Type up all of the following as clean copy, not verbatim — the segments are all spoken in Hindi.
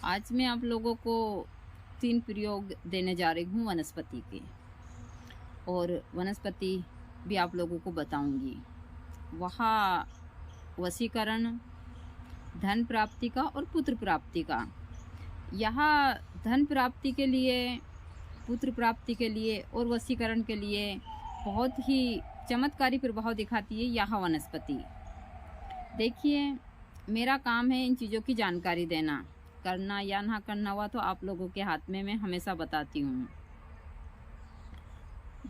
आज मैं आप लोगों को 3 प्रयोग देने जा रही हूँ वनस्पति के, और वनस्पति भी आप लोगों को बताऊंगी। वहाँ वशीकरण, धन प्राप्ति का और पुत्र प्राप्ति का। यहाँ धन प्राप्ति के लिए, पुत्र प्राप्ति के लिए और वशीकरण के लिए बहुत ही चमत्कारी प्रभाव दिखाती है यह वनस्पति। देखिए, मेरा काम है इन चीज़ों की जानकारी देना। करना या ना करना हुआ तो आप लोगों के हाथ में मैं हमेशा बताती हूँ।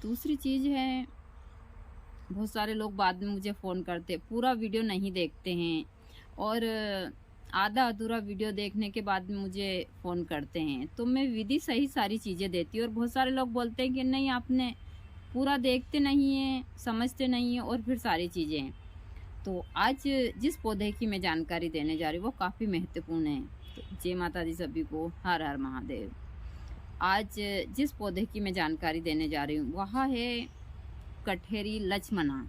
दूसरी चीज़ है, बहुत सारे लोग बाद में मुझे फ़ोन करते, पूरा वीडियो नहीं देखते हैं और आधा अधूरा वीडियो देखने के बाद में मुझे फ़ोन करते हैं। तो मैं विधि सही सारी चीज़ें देती हूँ और बहुत सारे लोग बोलते हैं कि नहीं, आपने पूरा देखते नहीं हैं, समझते नहीं हैं और फिर सारी चीज़ें। तो आज जिस पौधे की मैं जानकारी देने जा रही हूँ वो काफ़ी महत्वपूर्ण है। तो जय माता दी सभी को, हर हर महादेव। आज जिस पौधे की मैं जानकारी देने जा रही हूँ वह है कठेरी लक्ष्मणा,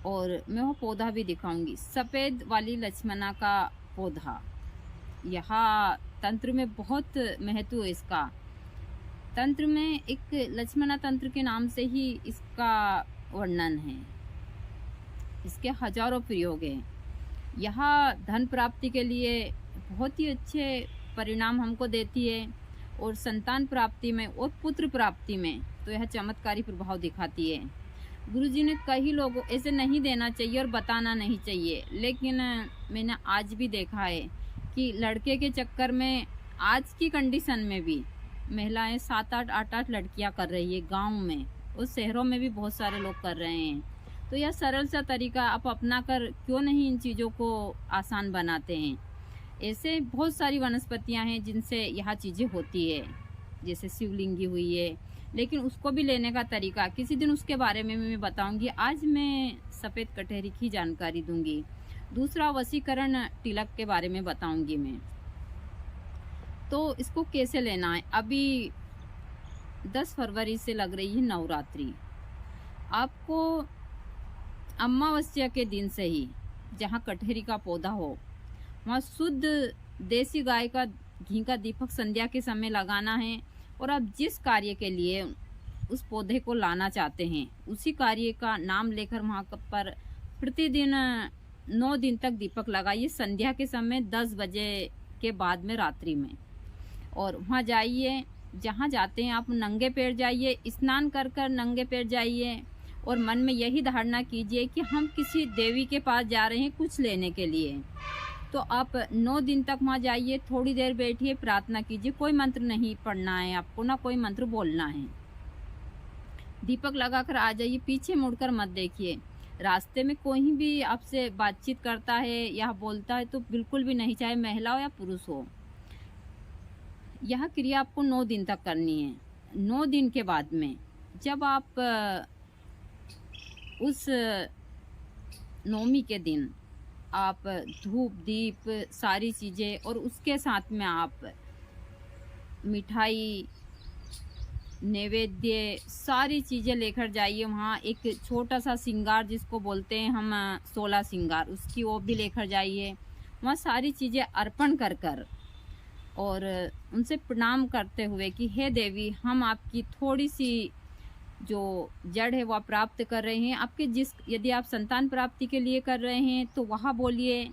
और मैं वो पौधा भी दिखाऊंगी। सफ़ेद वाली लक्ष्मणा का पौधा, यहाँ तंत्र में बहुत महत्व है इसका। तंत्र में एक लक्ष्मणा तंत्र के नाम से ही इसका वर्णन है। इसके हजारों प्रयोग हैं। यहाँ धन प्राप्ति के लिए बहुत ही अच्छे परिणाम हमको देती है, और संतान प्राप्ति में और पुत्र प्राप्ति में तो यह चमत्कारी प्रभाव दिखाती है। गुरुजी ने कई लोगों ऐसे नहीं देना चाहिए और बताना नहीं चाहिए, लेकिन मैंने आज भी देखा है कि लड़के के चक्कर में आज की कंडीशन में भी महिलाएं 7-8 लड़कियां कर रही है गांव में, और शहरों में भी बहुत सारे लोग कर रहे हैं। तो यह सरल सा तरीका आप अपना कर क्यों नहीं इन चीज़ों को आसान बनाते हैं। ऐसे बहुत सारी वनस्पतियां हैं जिनसे यह चीज़ें होती है, जैसे शिवलिंगी हुई है, लेकिन उसको भी लेने का तरीका किसी दिन उसके बारे में मैं बताऊंगी। आज मैं सफ़ेद कटहरी की जानकारी दूंगी। दूसरा, वशीकरण तिलक के बारे में बताऊंगी मैं। तो इसको कैसे लेना है। अभी 10 फरवरी से लग रही है नवरात्रि। आपको अमावस्या के दिन से ही जहाँ कटहरी का पौधा हो वहाँ शुद्ध देसी गाय का घी का दीपक संध्या के समय लगाना है, और आप जिस कार्य के लिए उस पौधे को लाना चाहते हैं उसी कार्य का नाम लेकर वहाँ पर प्रतिदिन 9 दिन तक दीपक लगाइए। संध्या के समय 10 बजे के बाद में, रात्रि में। और वहाँ जाइए, जहाँ जाते हैं आप नंगे पैर जाइए, स्नान कर कर नंगे पैर जाइए, और मन में यही धारणा कीजिए कि हम किसी देवी के पास जा रहे हैं कुछ लेने के लिए। तो आप 9 दिन तक वहाँ जाइए, थोड़ी देर बैठिए, प्रार्थना कीजिए। कोई मंत्र नहीं पढ़ना है आपको, ना कोई मंत्र बोलना है। दीपक लगाकर आ जाइए, पीछे मुड़कर मत देखिए। रास्ते में कोई भी आपसे बातचीत करता है या बोलता है तो बिल्कुल भी नहीं, चाहे महिला हो या पुरुष हो। यह क्रिया आपको 9 दिन तक करनी है। 9 दिन के बाद में जब आप उस नौमी के दिन आप धूप दीप सारी चीज़ें, और उसके साथ में आप मिठाई, नैवेद्य, सारी चीज़ें लेकर जाइए। वहाँ एक छोटा सा श्रृंगार जिसको बोलते हैं हम 16 श्रृंगार, उसकी वो भी लेकर जाइए। वहाँ सारी चीज़ें अर्पण कर कर और उनसे प्रणाम करते हुए कि हे देवी, हम आपकी थोड़ी सी जो जड़ है वह प्राप्त कर रहे हैं। आपके यदि आप संतान प्राप्ति के लिए कर रहे हैं तो वह बोलिए,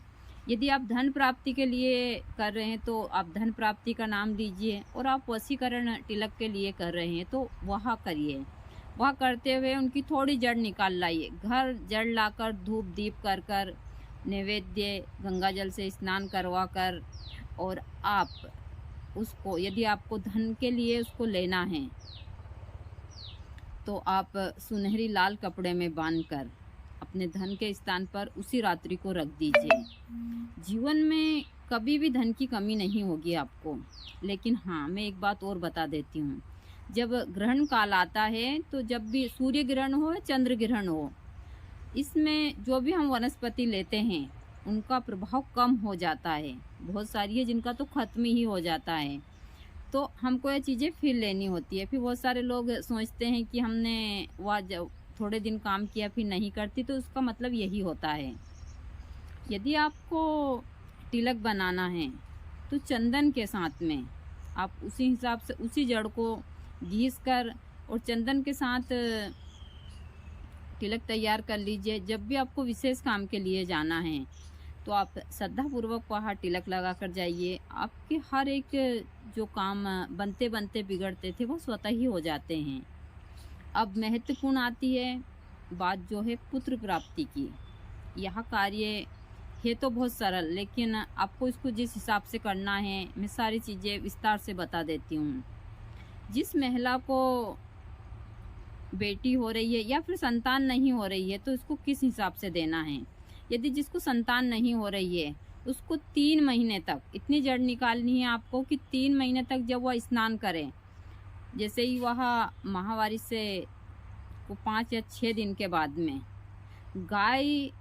यदि आप धन प्राप्ति के लिए कर रहे हैं तो आप धन प्राप्ति का नाम लीजिए, और आप वशीकरण तिलक के लिए कर रहे हैं तो वह करिए। वह करते हुए उनकी थोड़ी जड़ निकाल लाइए। घर जड़ लाकर धूप दीप कर कर, नैवेद्य गंगा जल से स्नान करवा कर, और आप उसको, यदि आपको धन के लिए उसको लेना है तो आप सुनहरी लाल कपड़े में बांधकर अपने धन के स्थान पर उसी रात्रि को रख दीजिए। जीवन में कभी भी धन की कमी नहीं होगी आपको। लेकिन हाँ, मैं एक बात और बता देती हूँ, जब ग्रहण काल आता है तो जब भी सूर्य ग्रहण हो या चंद्र ग्रहण हो, इसमें जो भी हम वनस्पति लेते हैं उनका प्रभाव कम हो जाता है। बहुत सारी है जिनका तो खत्म ही हो जाता है, तो हमको ये चीज़ें फिर लेनी होती है। फिर बहुत सारे लोग सोचते हैं कि हमने वह थोड़े दिन काम किया फिर नहीं करती, तो उसका मतलब यही होता है। यदि आपको तिलक बनाना है तो चंदन के साथ में आप उसी हिसाब से उसी जड़ को घिस कर और चंदन के साथ तिलक तैयार कर लीजिए। जब भी आपको विशेष काम के लिए जाना है तो आप श्रद्धापूर्वक वहाँ तिलक लगा कर जाइए। आपके हर एक जो काम बनते बनते बिगड़ते थे वो स्वतः ही हो जाते हैं। अब महत्वपूर्ण आती है बात जो है पुत्र प्राप्ति की। यह कार्य है तो बहुत सरल, लेकिन आपको इसको जिस हिसाब से करना है मैं सारी चीज़ें विस्तार से बता देती हूँ। जिस महिला को बेटी हो रही है या फिर संतान नहीं हो रही है तो उसको किस हिसाब से देना है। यदि जिसको संतान नहीं हो रही है उसको 3 महीने तक इतनी जड़ निकालनी है आपको कि 3 महीने तक जब वह स्नान करे, जैसे ही वह माहवारी से 5 या 6 दिन के बाद में गाय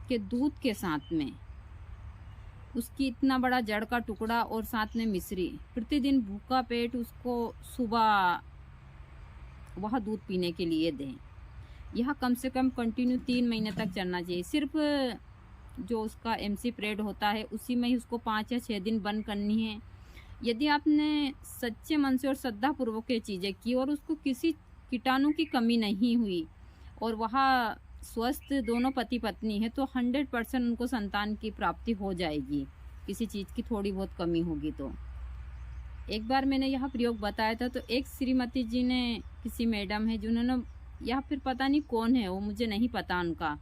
के दूध के साथ में उसकी इतना बड़ा जड़ का टुकड़ा और साथ में मिश्री, प्रतिदिन भूखा पेट उसको सुबह वह दूध पीने के लिए दें। यह कम से कम कंटिन्यू 3 महीने तक चलना चाहिए। सिर्फ जो उसका MC पीरियड होता है उसी में ही उसको 5 या 6 दिन बंद करनी है। यदि आपने सच्चे मन से और श्रद्धापूर्वक ये चीज़ें की और उसको किसी कीटाणु की कमी नहीं हुई और वह स्वस्थ दोनों पति पत्नी है तो 100% उनको संतान की प्राप्ति हो जाएगी। किसी चीज़ की थोड़ी बहुत कमी होगी तो। एक बार मैंने यह प्रयोग बताया था तो एक श्रीमती जी ने, किसी मैडम है जिन्होंने, या फिर पता नहीं कौन है वो, मुझे नहीं पता उनका,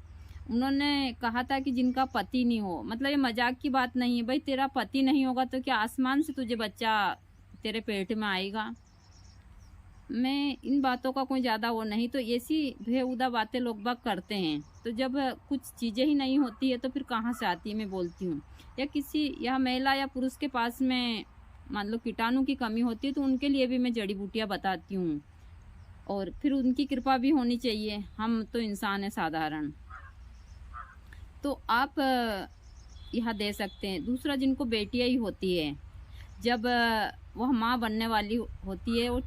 उन्होंने कहा था कि जिनका पति नहीं हो, मतलब ये मजाक की बात नहीं है भाई, तेरा पति नहीं होगा तो क्या आसमान से तुझे बच्चा तेरे पेट में आएगा। मैं इन बातों का कोई ज़्यादा वो नहीं, तो ऐसी बेहुदा बातें लोग बाग करते हैं। तो जब कुछ चीज़ें ही नहीं होती है तो फिर कहाँ से आती है, मैं बोलती हूँ। या किसी या महिला या पुरुष के पास में मान लो कीटाणु की कमी होती है तो उनके लिए भी मैं जड़ी बूटियाँ बताती हूँ, और फिर उनकी कृपा भी होनी चाहिए। हम तो इंसान है साधारण, तो आप यह दे सकते हैं। दूसरा, जिनको बेटियाँ ही होती है, जब वह माँ बनने वाली होती है और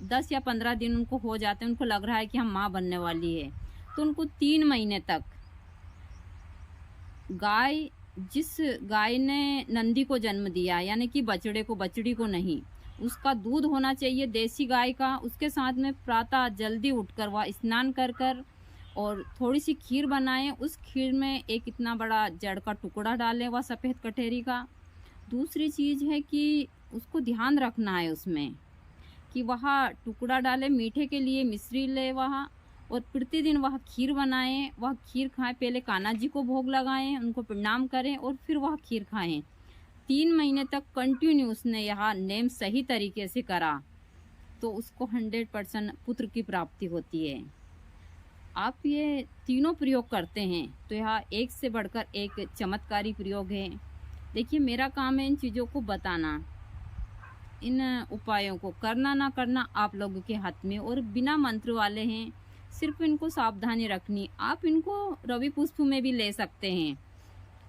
10 या 15 दिन उनको हो जाते हैं, उनको लग रहा है कि हम माँ बनने वाली है, तो उनको 3 महीने तक जिस गाय ने नंदी को जन्म दिया, यानी कि बछड़े को, बछड़ी को नहीं, उसका दूध होना चाहिए देसी गाय का। उसके साथ में प्रातः जल्दी उठकर वह स्नान कर और थोड़ी सी खीर बनाएं। उस खीर में एक इतना बड़ा जड़ का टुकड़ा डालें, वह सफ़ेद कटहरी का। दूसरी चीज़ है कि उसको ध्यान रखना है उसमें कि वह टुकड़ा डाले, मीठे के लिए मिश्री ले वह, और प्रतिदिन वह खीर बनाएं, वह खीर खाएं। पहले कान्हा जी को भोग लगाएं, उनको प्रणाम करें और फिर वह खीर खाएं। 3 महीने तक कंटिन्यू उसने यह नेम सही तरीके से करा तो उसको 100% पुत्र की प्राप्ति होती है। आप ये तीनों प्रयोग करते हैं तो यह एक से बढ़कर एक चमत्कारी प्रयोग है। देखिए, मेरा काम है इन चीज़ों को बताना, इन उपायों को करना ना करना आप लोगों के हाथ में, और बिना मंत्र वाले हैं, सिर्फ इनको सावधानी रखनी। आप इनको रवि पुष्प में भी ले सकते हैं,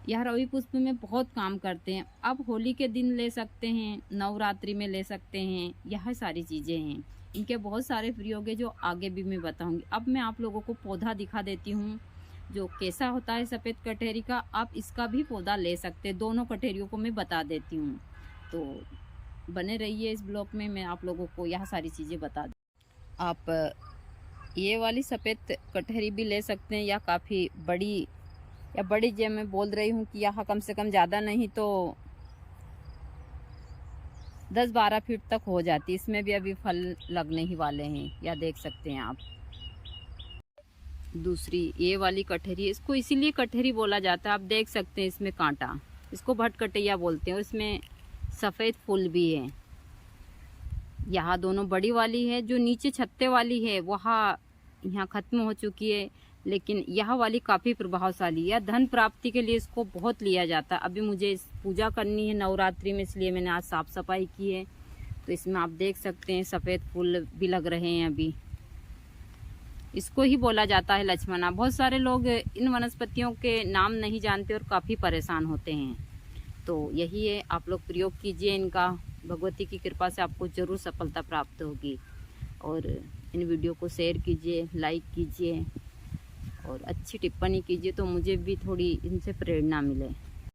यह रवि पुष्प में बहुत काम करते हैं। आप होली के दिन ले सकते हैं, नवरात्रि में ले सकते हैं, यह सारी चीज़ें हैं। इनके बहुत सारे प्रयोग है जो आगे भी मैं बताऊंगी। अब मैं आप लोगों को पौधा दिखा देती हूँ जो कैसा होता है सफ़ेद कटहरी का। आप इसका भी पौधा ले सकते हैं, दोनों कटहरियों को मैं बता देती हूँ। तो बने रहिए इस ब्लॉग में, मैं आप लोगों को यह सारी चीज़ें बता दूँ। आप ये वाली सफ़ेद कटहरी भी ले सकते हैं, या काफ़ी बड़ी, या बड़ी जो मैं बोल रही हूँ कि यहाँ कम से कम ज़्यादा नहीं तो 10-12 फीट तक हो जाती। इसमें भी अभी फल लगने ही वाले हैं, या देख सकते हैं आप। दूसरी ये वाली कटहरी, इसको इसीलिए कटहरी बोला जाता है, आप देख सकते हैं इसमें कांटा, इसको भटकटैया बोलते हैं, और इसमें सफ़ेद फूल भी है। यहाँ दोनों बड़ी वाली है, जो नीचे छत्ते वाली है वह यहाँ ख़त्म हो चुकी है, लेकिन यह वाली काफ़ी प्रभावशाली है। धन प्राप्ति के लिए इसको बहुत लिया जाता है। अभी मुझे पूजा करनी है नवरात्रि में, इसलिए मैंने आज साफ़ सफाई की है। तो इसमें आप देख सकते हैं सफ़ेद फूल भी लग रहे हैं अभी। इसको ही बोला जाता है लक्ष्मणा। बहुत सारे लोग इन वनस्पतियों के नाम नहीं जानते और काफ़ी परेशान होते हैं। तो यही है, आप लोग प्रयोग कीजिए इनका, भगवती की कृपा से आपको ज़रूर सफलता प्राप्त होगी। और इन वीडियो को शेयर कीजिए, लाइक कीजिए और अच्छी टिप्पणी कीजिए, तो मुझे भी थोड़ी इनसे प्रेरणा मिले।